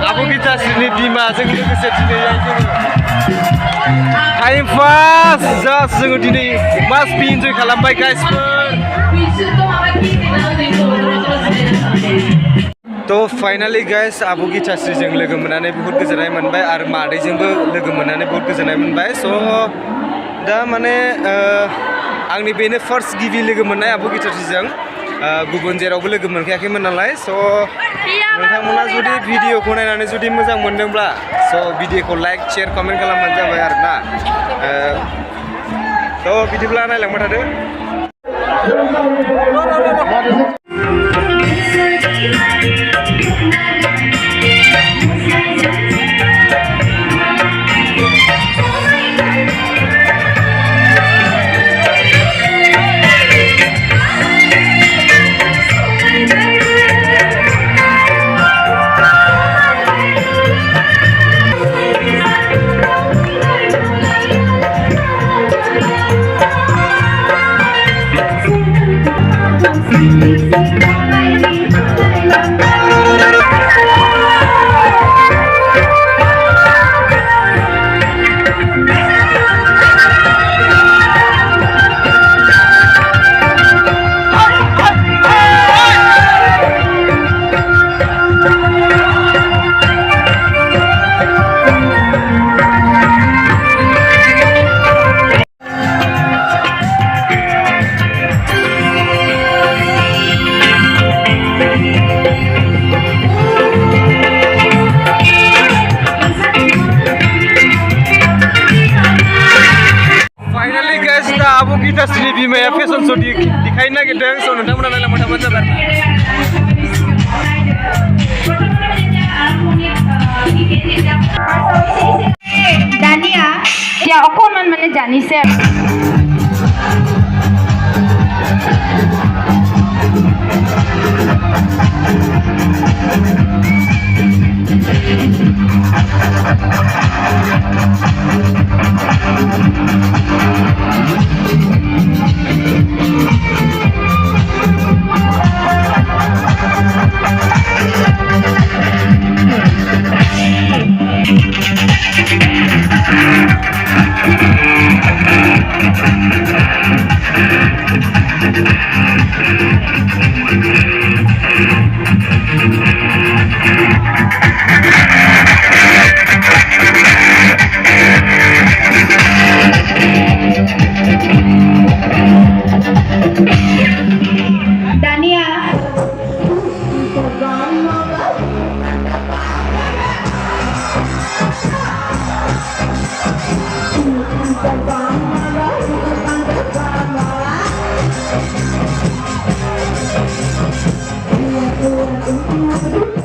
Abu Gitasriनि बिमाजों लोगोसे दिनै टाइम पास जास्ट जोङो दिनै मास बि इन्जय खालामबाय गाइसफोर तो फाइनाली गाइस आबु गिताश्रीजों लोगो मोननानै बहुत गोजोननाय मोनबाय आरो मादैजोंबो लोगो मोननानै बहुत गोजोननाय मोनबाय स' दा माने आंनि बेनो फार्स्ट गिबि लोगो मोननाय आबु गिताश्रीजों गुबुन जेरावबो लोगो मोनखायाखैमोन नालाय स' नोंथांमोना जुदि भिडिअखौ नायनानै जुदि मोजां मोनदोंब्ला स' भिडिअखौ लाइक शेयार कमेन्ट खालामबानो जाबाय आरोना थ' बिदिब्ला नायलांबाय थादो आबु गिताश्रीनि बिमाया फेशन शो दिखायनो नागिरदों स' नोंथांमोना नायलांबाय थाबानो जाबाय दानिया या अकनमान माने जानिसे